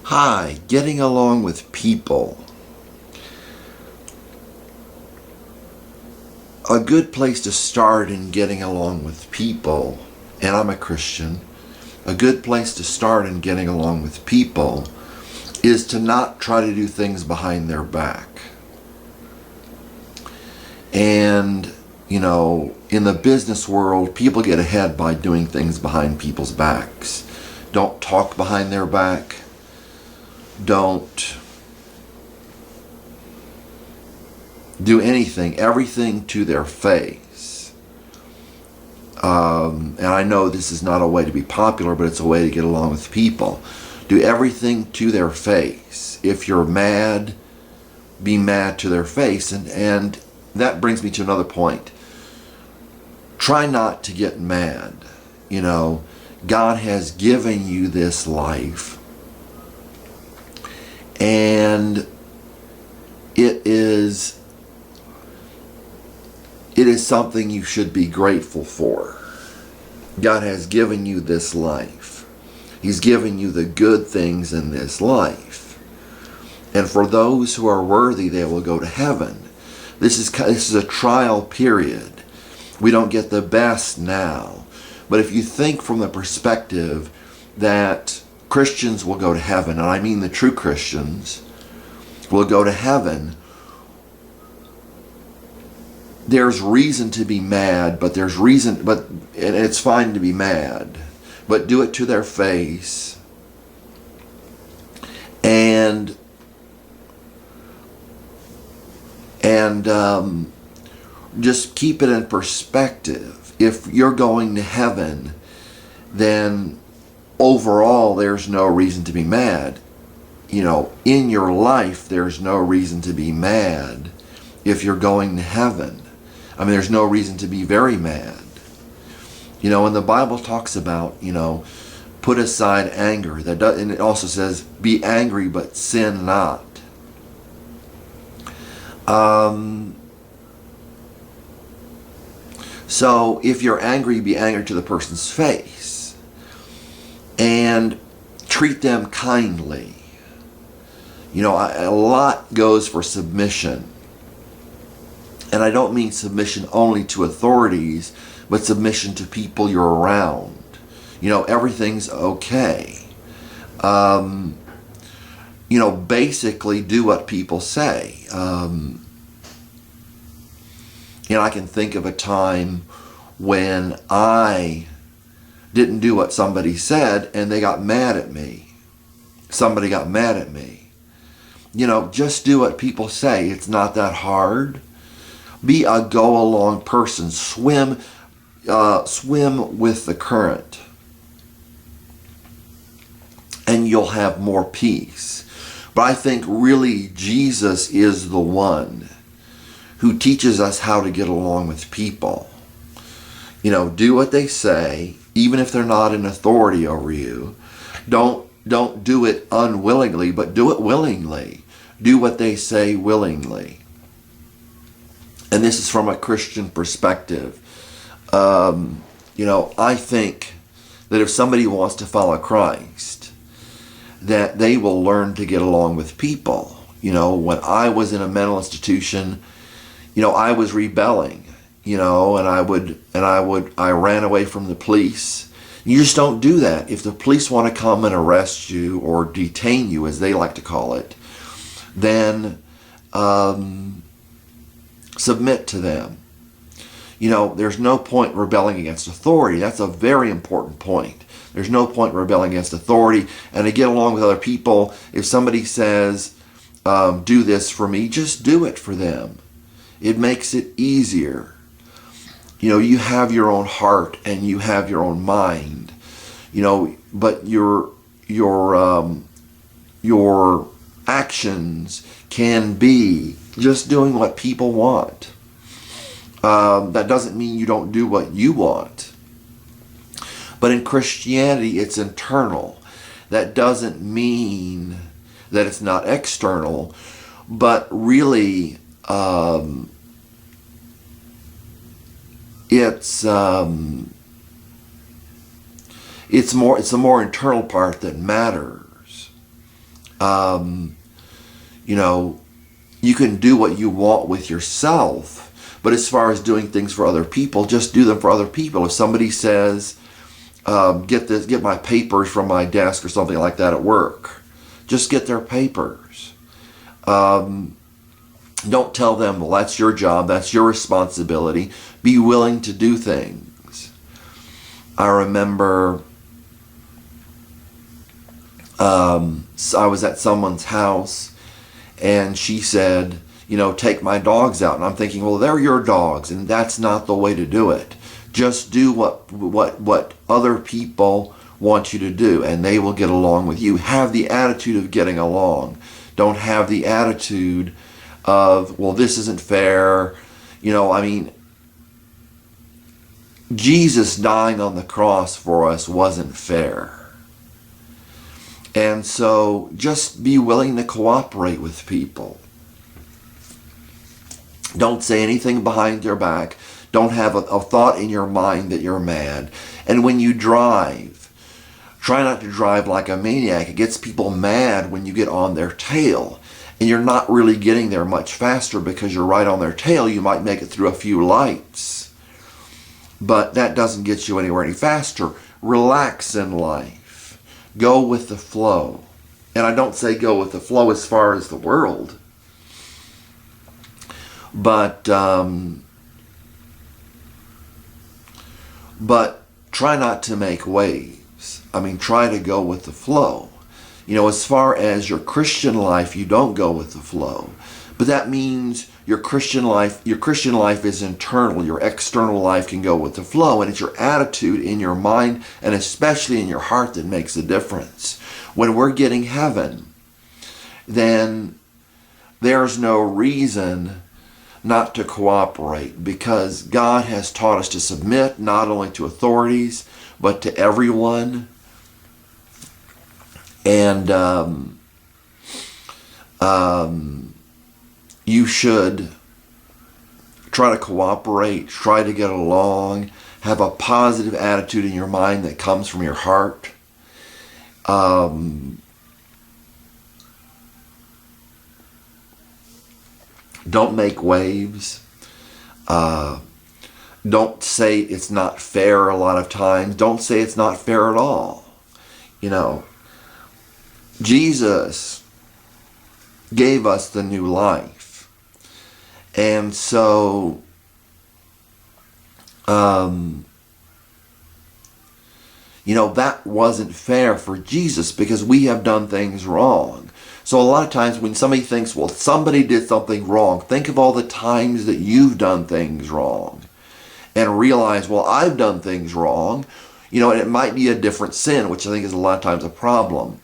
Hi, getting along with people. A good place to start in getting along with people, and I'm a Christian, a good place to start in getting along with people is to not try to do things behind their back. And, in the business world, people get ahead by doing things behind people's backs. Don't talk behind their back. Don't do everything to their face. And I know this is not a way to be popular, but it's a way to get along with people. Do everything to their face. If you're mad, be mad to their face. And that brings me to another point. Try not to get mad. God has given you this life. And it is something you should be grateful for. God has given you this life. He's given you the good things in this life. And for those who are worthy, they will go to heaven. This is a trial period. We don't get the best now. But if you think from the perspective that Christians will go to heaven, and I mean the true Christians will go to heaven, there's reason to be mad, and it's fine to be mad, but do it to their face and just keep it in perspective. If you're going to heaven, then overall there's no reason to be mad. In your life there's no reason to be mad if you're going to heaven. There's no reason to be very mad. And the Bible talks about, put aside anger. And it also says, be angry but sin not. So if you're angry, be angry to the person's face. And treat them kindly. A lot goes for submission. And I don't mean submission only to authorities, but submission to people you're around. Everything's okay. Basically do what people say. I can think of a time when I didn't do what somebody said and they got mad at me. Somebody got mad at me. Just do what people say. It's not that hard. Be a go-along person. Swim with the current. And you'll have more peace. But I think really Jesus is the one who teaches us how to get along with people. Do what they say, even if they're not in authority over you. Don't do it unwillingly, but do it willingly. Do what they say willingly. And this is from a Christian perspective. I think that if somebody wants to follow Christ, that they will learn to get along with people. When I was in a mental institution, I was rebelling, and I ran away from the police. You just don't do that. If the police want to come and arrest you or detain you, as they like to call it, then submit to them. There's no point rebelling against authority. That's a very important point. There's no point rebelling against authority. And to get along with other people, if somebody says, do this for me, just do it for them. It makes it easier. You have your own heart and you have your own mind. But your actions can be just doing what people want. That doesn't mean you don't do what you want. But in Christianity, it's internal. That doesn't mean that it's not external, but really it's the more internal part that matters. You know, you can do what you want with yourself, but as far as doing things for other people, just do them for other people. If somebody says, get my papers from my desk or something like that at work, just get their papers. Don't tell them, well, that's your job, that's your responsibility. Be willing to do things. I remember I was at someone's house and she said, take my dogs out. And I'm thinking, well, they're your dogs, and that's not the way to do it. Just do what other people want you to do, and they will get along with you. Have the attitude of getting along. Don't have the attitude of, well, this isn't fair. Jesus dying on the cross for us wasn't fair. And so just be willing to cooperate with people. Don't say anything behind their back. Don't have a thought in your mind that you're mad. And when you drive, try not to drive like a maniac. It gets people mad when you get on their tail. And you're not really getting there much faster because you're right on their tail. You might make it through a few lights, but that doesn't get you anywhere any faster. Relax in life. Go with the flow. And I don't say go with the flow as far as the world, but try not to make waves. Try to go with the flow. As far as your Christian life, you don't go with the flow. But that means your Christian life is internal. Your external life can go with the flow. And it's your attitude in your mind and especially in your heart that makes a difference. When we're getting heaven, then there's no reason not to cooperate, because God has taught us to submit not only to authorities, but to everyone. And you should try to cooperate, try to get along, have a positive attitude in your mind that comes from your heart. Don't make waves. Don't say it's not fair a lot of times. Don't say it's not fair at all. Jesus gave us the new life. And so that wasn't fair for Jesus because we have done things wrong. So a lot of times when somebody thinks, well, somebody did something wrong, think of all the times that you've done things wrong and realize, well, I've done things wrong, and it might be a different sin, which I think is a lot of times a problem,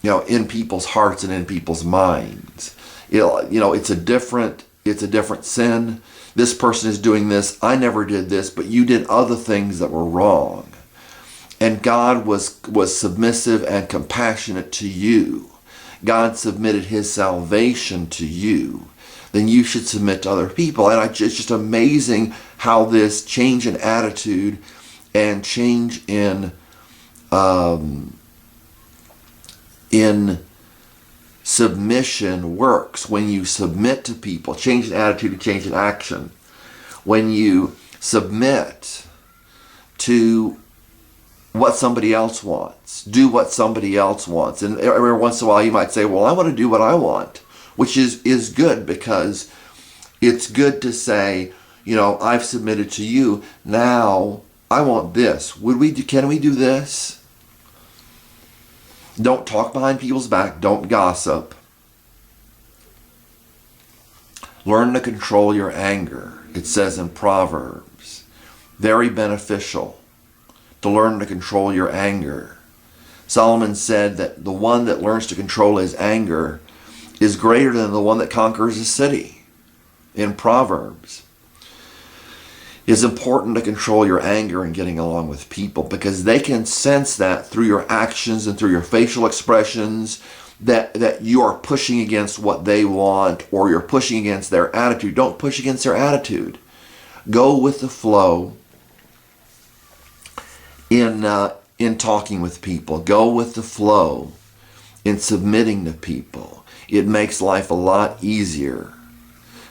in people's hearts and in people's minds. It's a different sin. This person is doing this. I never did this, but you did other things that were wrong. And God was submissive and compassionate to you. God submitted his salvation to you. Then you should submit to other people. And it's just amazing how this change in attitude and change in submission works. When you submit to people, change in attitude and change in action. When you submit to what somebody else wants, do what somebody else wants. And every once in a while you might say, well, I want to do what I want, which is good, because it's good to say, I've submitted to you. Now I want this. Can we do this? Don't talk behind people's back. Don't gossip. Learn to control your anger. It says in Proverbs, very beneficial to learn to control your anger. Solomon said that the one that learns to control his anger is greater than the one that conquers a city in Proverbs. It's important to control your anger and getting along with people, because they can sense that through your actions and through your facial expressions that you are pushing against what they want, or you're pushing against their attitude. Don't push against their attitude. Go with the flow in talking with people. Go with the flow in submitting to people. It makes life a lot easier.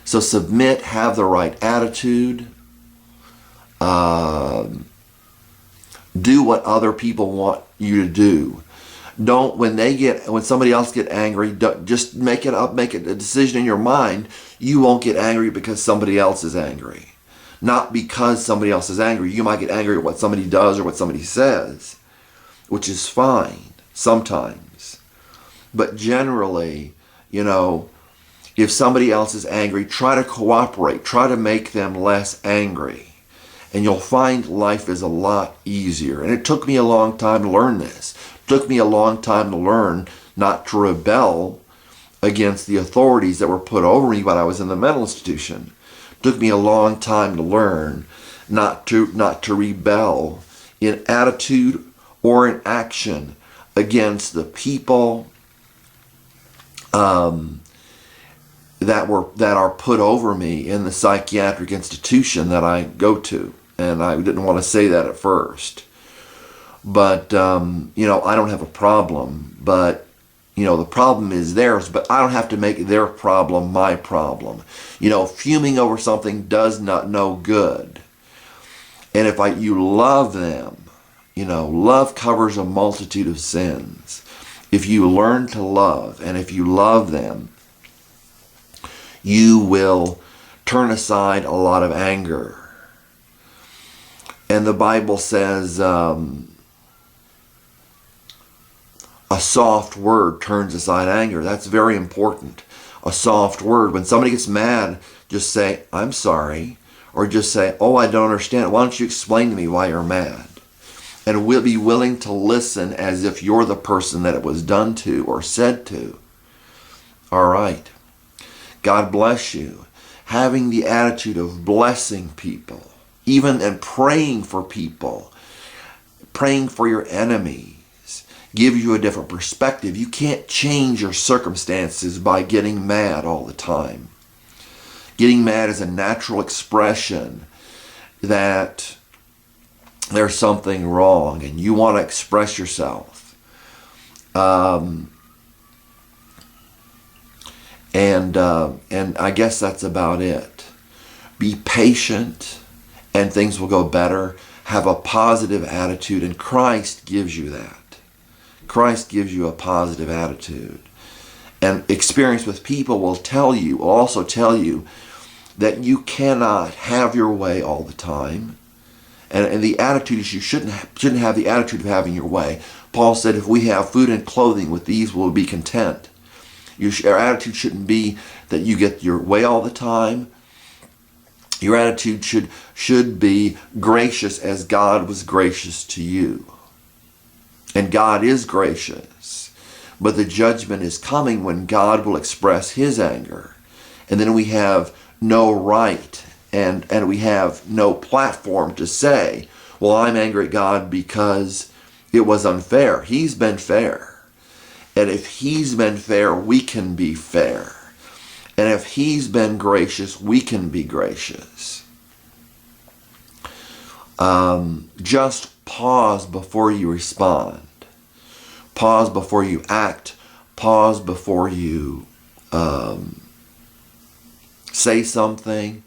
So submit, have the right attitude, do what other people want you to do. Don't, when somebody else get angry, just make a decision in your mind. You won't get angry because somebody else is angry. Not because somebody else is angry. You might get angry at what somebody does or what somebody says, which is fine sometimes. But generally, if somebody else is angry, try to cooperate. Try to make them less angry. And you'll find life is a lot easier. And it took me a long time to learn this. It took me a long time to learn not to rebel against the authorities that were put over me when I was in the mental institution. It took me a long time to learn not to rebel in attitude or in action against the people that are put over me in the psychiatric institution that I go to. And I didn't want to say that at first. But, I don't have a problem. But, the problem is theirs. But I don't have to make their problem my problem. Fuming over something does not no good. And if you love them, love covers a multitude of sins. If you learn to love, and if you love them, you will turn aside a lot of anger. And the Bible says a soft word turns aside anger. That's very important. A soft word. When somebody gets mad, just say, I'm sorry. Or just say, oh, I don't understand. Why don't you explain to me why you're mad? And we'll be willing to listen as if you're the person that it was done to or said to. All right. God bless you. Having the attitude of blessing people, even and praying for people, praying for your enemies, gives you a different perspective. You can't change your circumstances by getting mad all the time. Getting mad is a natural expression that there's something wrong and you want to express yourself. And I guess that's about it. Be patient and things will go better. Have a positive attitude, and Christ gives you that. Christ gives you a positive attitude. And experience with people will also tell you that you cannot have your way all the time. And the attitude is you shouldn't have the attitude of having your way. Paul said, if we have food and clothing, with these we'll be content. Our attitude shouldn't be that you get your way all the time. Your attitude should be gracious as God was gracious to you. And God is gracious. But the judgment is coming when God will express his anger. And then we have no right and we have no platform to say, well, I'm angry at God because it was unfair. He's been fair. And if he's been fair, we can be fair. And if he's been gracious, we can be gracious. Just pause before you respond. Pause before you act. Pause before you say something.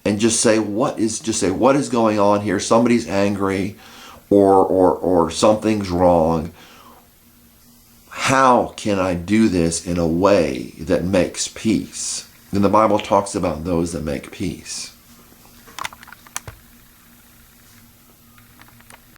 And just say what is going on here? Somebody's angry or something's wrong. How can I do this in a way that makes peace? And the Bible talks about those that make peace.